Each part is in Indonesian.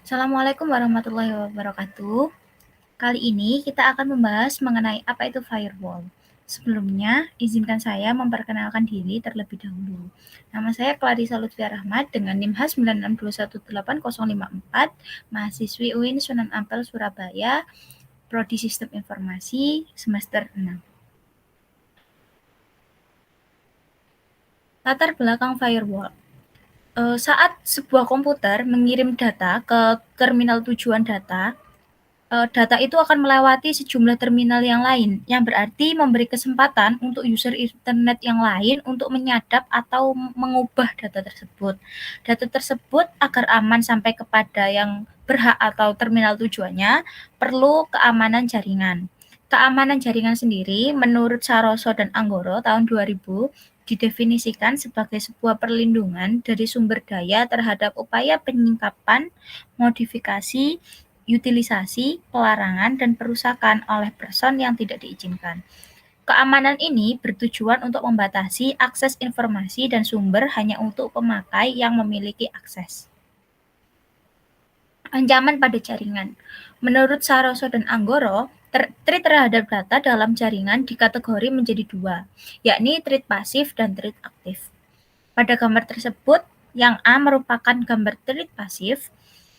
Assalamualaikum warahmatullahi wabarakatuh. Kali ini kita akan membahas mengenai apa itu firewall. Sebelumnya, izinkan saya memperkenalkan diri terlebih dahulu. Nama saya Clarissa Lutfia Rahmat dengan NIM H96218054, mahasiswi UIN Sunan Ampel, Surabaya, Prodi Sistem Informasi, semester 6. Latar belakang firewall. Saat sebuah komputer mengirim data ke terminal tujuan data, data itu akan melewati sejumlah terminal yang lain, yang berarti memberi kesempatan untuk user internet yang lain untuk menyadap atau mengubah data tersebut. Data tersebut agar aman sampai kepada yang berhak atau terminal tujuannya, perlu keamanan jaringan. Keamanan jaringan sendiri menurut Saroso dan Anggoro tahun 2000 didefinisikan sebagai sebuah perlindungan dari sumber daya terhadap upaya penyingkapan, modifikasi, utilisasi, pelarangan, dan perusakan oleh person yang tidak diizinkan. Keamanan ini bertujuan untuk membatasi akses informasi dan sumber hanya untuk pemakai yang memiliki akses. Ancaman pada jaringan. Menurut Saroso dan Anggoro, threat terhadap data dalam jaringan dikategori menjadi dua, yakni threat pasif dan threat aktif. Pada gambar tersebut, yang A merupakan gambar threat pasif,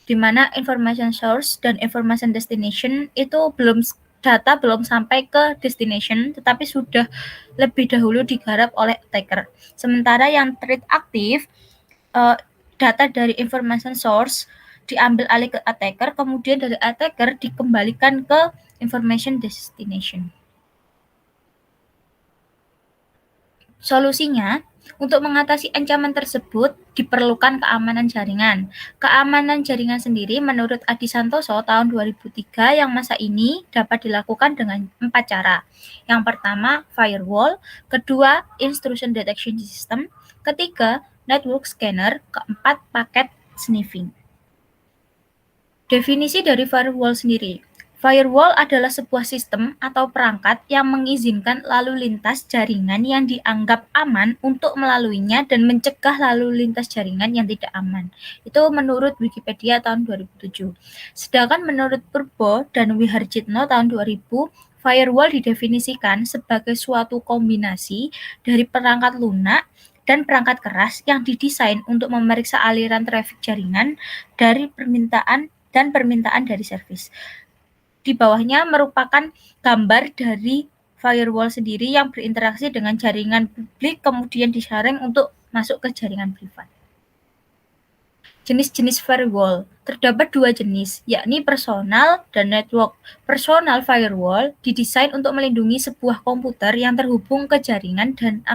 di mana information source dan information destination itu data belum sampai ke destination, tetapi sudah lebih dahulu digarap oleh attacker. Sementara yang threat aktif, data dari information source diambil alih ke attacker, kemudian dari attacker dikembalikan ke information destination. Solusinya, untuk mengatasi ancaman tersebut diperlukan keamanan jaringan. Keamanan jaringan sendiri menurut Adi Santoso tahun 2003 yang masa ini dapat dilakukan dengan 4 cara. Yang pertama, firewall, kedua, intrusion detection system, ketiga, network scanner, keempat, packet sniffing. Definisi dari firewall sendiri. Firewall adalah sebuah sistem atau perangkat yang mengizinkan lalu lintas jaringan yang dianggap aman untuk melaluinya dan mencegah lalu lintas jaringan yang tidak aman. Itu menurut Wikipedia tahun 2007. Sedangkan menurut Purbo dan Wiharjitno tahun 2000, firewall didefinisikan sebagai suatu kombinasi dari perangkat lunak dan perangkat keras yang didesain untuk memeriksa aliran trafik jaringan dari permintaan dari servis. Di bawahnya merupakan gambar dari firewall sendiri yang berinteraksi dengan jaringan publik kemudian disaring untuk masuk ke jaringan privat. Jenis-jenis firewall. Terdapat dua jenis, yakni personal dan network. Personal firewall didesain untuk melindungi sebuah komputer yang terhubung ke jaringan dan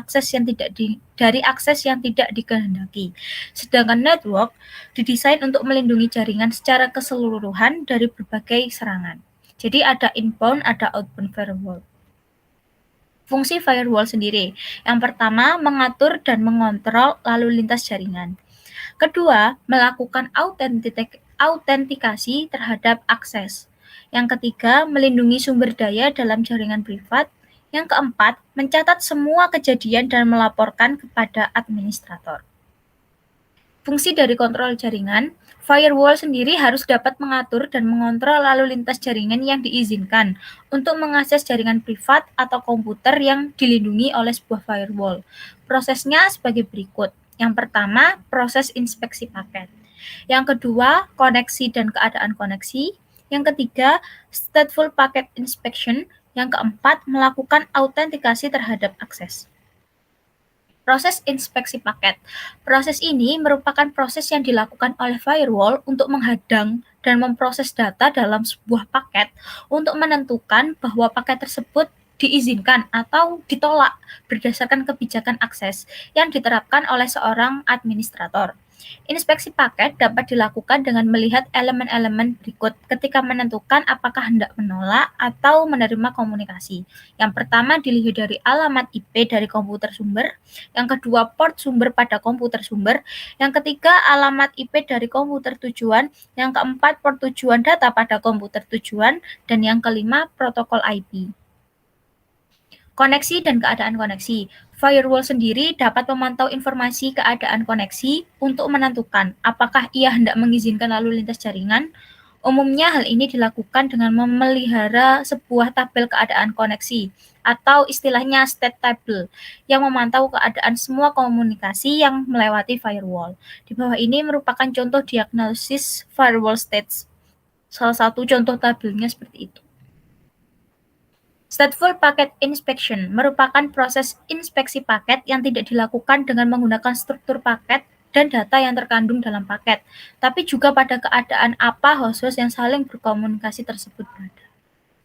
dari akses yang tidak dikehendaki. Sedangkan network didesain untuk melindungi jaringan secara keseluruhan dari berbagai serangan. Jadi ada inbound, ada outbound firewall. Fungsi firewall sendiri. Yang pertama, mengatur dan mengontrol lalu lintas jaringan. Kedua, melakukan autentikasi terhadap akses. Yang ketiga, melindungi sumber daya dalam jaringan privat. Yang keempat, mencatat semua kejadian dan melaporkan kepada administrator. Fungsi dari kontrol jaringan, firewall sendiri harus dapat mengatur dan mengontrol lalu lintas jaringan yang diizinkan untuk mengakses jaringan privat atau komputer yang dilindungi oleh sebuah firewall. Prosesnya sebagai berikut. Yang pertama, proses inspeksi paket. Yang kedua, koneksi dan keadaan koneksi. Yang ketiga, stateful packet inspection. Yang keempat, melakukan autentikasi terhadap akses. Proses inspeksi paket. Proses ini merupakan proses yang dilakukan oleh firewall untuk menghadang dan memproses data dalam sebuah paket untuk menentukan bahwa paket tersebut diizinkan atau ditolak berdasarkan kebijakan akses yang diterapkan oleh seorang administrator. Inspeksi paket dapat dilakukan dengan melihat elemen-elemen berikut ketika menentukan apakah hendak menolak atau menerima komunikasi. Yang pertama dilihat dari alamat IP dari komputer sumber, yang kedua port sumber pada komputer sumber, yang ketiga alamat IP dari komputer tujuan, yang keempat port tujuan data pada komputer tujuan, dan yang kelima protokol IP. Koneksi dan keadaan koneksi. Firewall sendiri dapat memantau informasi keadaan koneksi untuk menentukan apakah ia hendak mengizinkan lalu lintas jaringan. Umumnya hal ini dilakukan dengan memelihara sebuah tabel keadaan koneksi atau istilahnya state table yang memantau keadaan semua komunikasi yang melewati firewall. Di bawah ini merupakan contoh diagnosis firewall states. Salah satu contoh tabelnya seperti itu. Stateful Packet Inspection merupakan proses inspeksi paket yang tidak dilakukan dengan menggunakan struktur paket dan data yang terkandung dalam paket, tapi juga pada keadaan apa host-host yang saling berkomunikasi tersebut berada.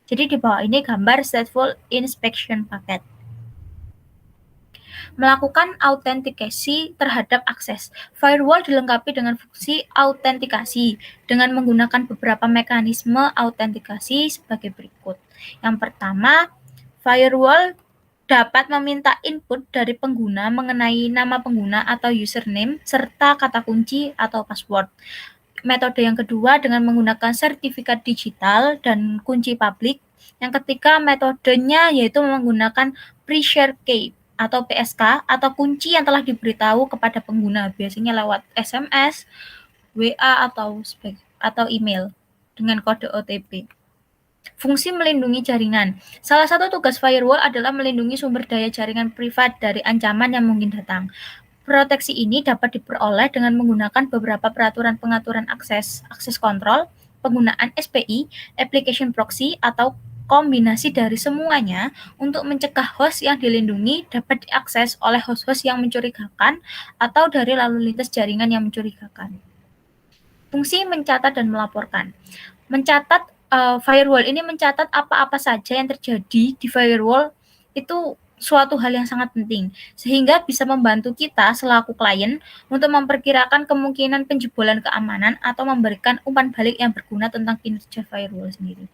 Jadi di bawah ini gambar Stateful Inspection Packet. Melakukan autentikasi terhadap akses. Firewall dilengkapi dengan fungsi autentikasi dengan menggunakan beberapa mekanisme autentikasi sebagai berikut. Yang pertama, firewall dapat meminta input dari pengguna mengenai nama pengguna atau username serta kata kunci atau password. Metode yang kedua dengan menggunakan sertifikat digital dan kunci publik. Yang ketiga metodenya yaitu menggunakan pre-share key atau PSK atau kunci yang telah diberitahu kepada pengguna, biasanya lewat SMS, WA atau email dengan kode OTP. Fungsi melindungi jaringan. Salah satu tugas firewall adalah melindungi sumber daya jaringan privat dari ancaman yang mungkin datang. Proteksi ini dapat diperoleh dengan menggunakan beberapa peraturan pengaturan akses kontrol, penggunaan SPI, application proxy, atau kombinasi dari semuanya untuk mencegah host yang dilindungi dapat diakses oleh host-host yang mencurigakan atau dari lalu lintas jaringan yang mencurigakan. Fungsi mencatat dan melaporkan. Firewall ini mencatat apa-apa saja yang terjadi di firewall itu suatu hal yang sangat penting, sehingga bisa membantu kita selaku klien untuk memperkirakan kemungkinan penjebolan keamanan atau memberikan umpan balik yang berguna tentang kinerja firewall sendiri.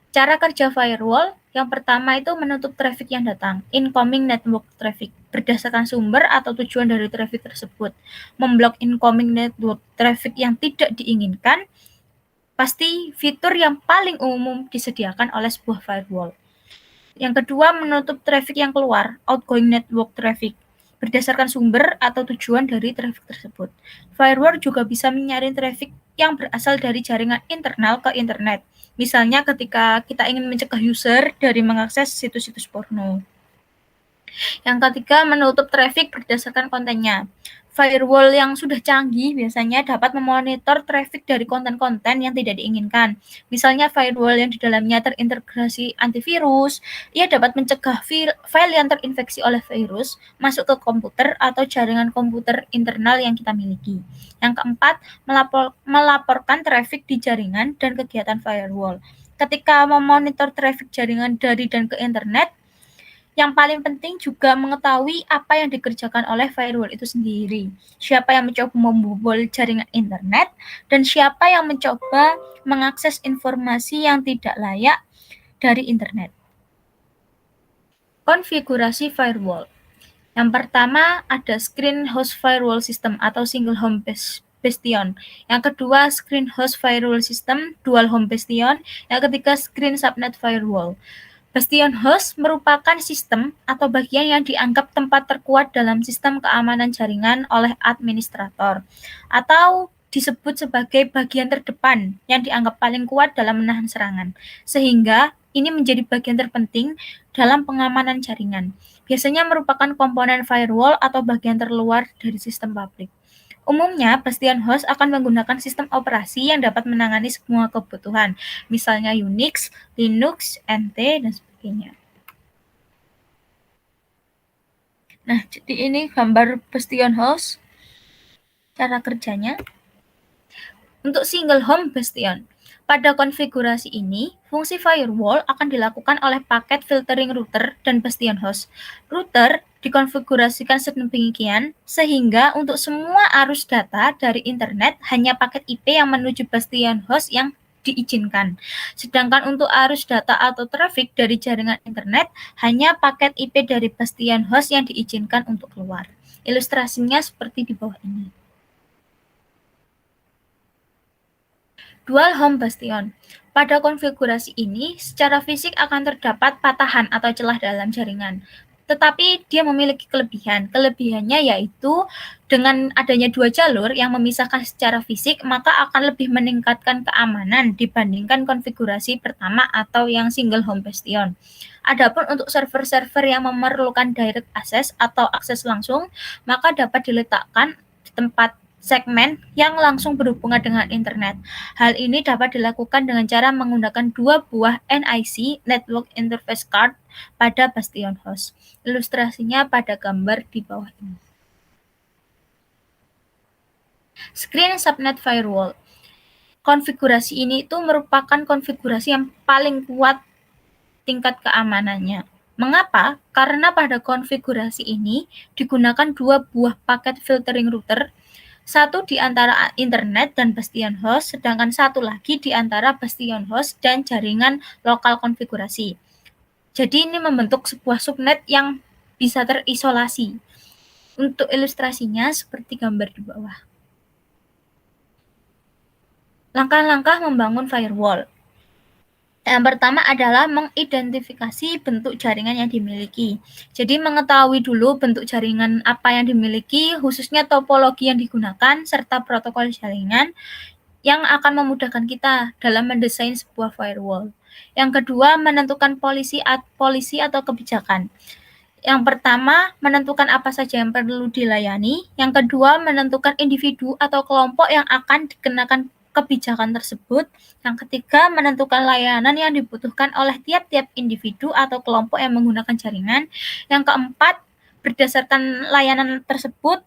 Cara kerja firewall, yang pertama itu menutup traffic yang datang, incoming network traffic, berdasarkan sumber atau tujuan dari traffic tersebut. Memblok incoming network traffic yang tidak diinginkan, pasti fitur yang paling umum disediakan oleh sebuah firewall. Yang kedua, menutup traffic yang keluar, outgoing network traffic, berdasarkan sumber atau tujuan dari traffic tersebut. Firewall juga bisa menyaring traffic yang berasal dari jaringan internal ke internet. Misalnya ketika kita ingin mencegah user dari mengakses situs-situs porno. Yang ketiga, menutup traffic berdasarkan kontennya. Firewall yang sudah canggih biasanya dapat memonitor traffic dari konten-konten yang tidak diinginkan. Misalnya firewall yang di dalamnya terintegrasi antivirus, ia dapat mencegah file yang terinfeksi oleh virus masuk ke komputer atau jaringan komputer internal yang kita miliki. Yang keempat, melaporkan traffic di jaringan dan kegiatan firewall. Ketika memonitor traffic jaringan dari dan ke internet, yang paling penting juga mengetahui apa yang dikerjakan oleh firewall itu sendiri. Siapa yang mencoba membobol jaringan internet dan siapa yang mencoba mengakses informasi yang tidak layak dari internet. Konfigurasi firewall. Yang pertama ada screen host firewall system atau single home bastion. Yang kedua screen host firewall system dual home bastion. Yang ketiga screen subnet firewall. Bastion host merupakan sistem atau bagian yang dianggap tempat terkuat dalam sistem keamanan jaringan oleh administrator, atau disebut sebagai bagian terdepan yang dianggap paling kuat dalam menahan serangan, sehingga ini menjadi bagian terpenting dalam pengamanan jaringan. Biasanya merupakan komponen firewall atau bagian terluar dari sistem publik. Umumnya, bastion host akan menggunakan sistem operasi yang dapat menangani semua kebutuhan, misalnya Unix, Linux, NT, dan sebagainya. Nah, jadi ini gambar bastion host, cara kerjanya. Untuk single home bastion, pada konfigurasi ini, fungsi firewall akan dilakukan oleh paket filtering router dan bastion host. Router dikonfigurasikan sedemikian sehingga untuk semua arus data dari internet hanya paket IP yang menuju bastion host yang diizinkan. Sedangkan untuk arus data atau traffic dari jaringan internet hanya paket IP dari bastion host yang diizinkan untuk keluar. Ilustrasinya seperti di bawah ini. Dual Home Bastion. Pada konfigurasi ini, secara fisik akan terdapat patahan atau celah dalam jaringan. Tetapi dia memiliki kelebihan. Kelebihannya yaitu dengan adanya dua jalur yang memisahkan secara fisik, maka akan lebih meningkatkan keamanan dibandingkan konfigurasi pertama atau yang single home bastion. Adapun untuk server-server yang memerlukan direct access atau akses langsung, maka dapat diletakkan di tempat segmen yang langsung berhubungan dengan internet. Hal ini dapat dilakukan dengan cara menggunakan dua buah NIC (Network Interface Card) pada bastion host. Ilustrasinya pada gambar di bawah ini. Screen Subnet Firewall. Konfigurasi ini itu merupakan konfigurasi yang paling kuat tingkat keamanannya. Mengapa? Karena pada konfigurasi ini digunakan dua buah paket filtering router, satu di antara internet dan bastion host, sedangkan satu lagi di antara bastion host dan jaringan lokal konfigurasi. Jadi ini membentuk sebuah subnet yang bisa terisolasi. Untuk ilustrasinya seperti gambar di bawah. Langkah-langkah membangun firewall. Yang pertama adalah mengidentifikasi bentuk jaringan yang dimiliki. Jadi mengetahui dulu bentuk jaringan apa yang dimiliki, khususnya topologi yang digunakan, serta protokol jaringan yang akan memudahkan kita dalam mendesain sebuah firewall. Yang kedua, menentukan polisi atau kebijakan. Yang pertama, menentukan apa saja yang perlu dilayani. Yang kedua, menentukan individu atau kelompok yang akan dikenakan kebijakan tersebut. Yang ketiga, menentukan layanan yang dibutuhkan oleh tiap-tiap individu atau kelompok yang menggunakan jaringan. Yang keempat, berdasarkan layanan tersebut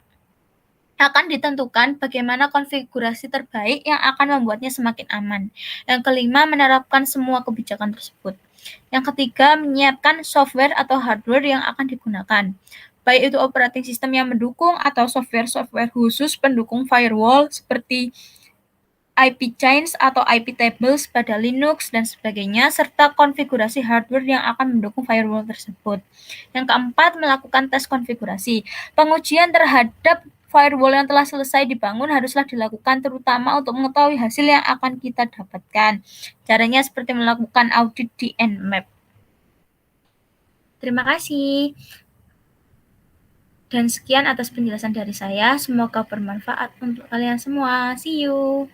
akan ditentukan bagaimana konfigurasi terbaik yang akan membuatnya semakin aman. Yang kelima, menerapkan semua kebijakan tersebut. Yang ketiga, menyiapkan software atau hardware yang akan digunakan, baik itu operating system yang mendukung atau software-software khusus pendukung firewall seperti IP chains atau IP tables pada Linux dan sebagainya, serta konfigurasi hardware yang akan mendukung firewall tersebut. Yang keempat, melakukan tes konfigurasi. Pengujian terhadap firewall yang telah selesai dibangun haruslah dilakukan terutama untuk mengetahui hasil yang akan kita dapatkan. Caranya seperti melakukan audit di Nmap. Terima kasih. Dan sekian atas penjelasan dari saya. Semoga bermanfaat untuk kalian semua. See you.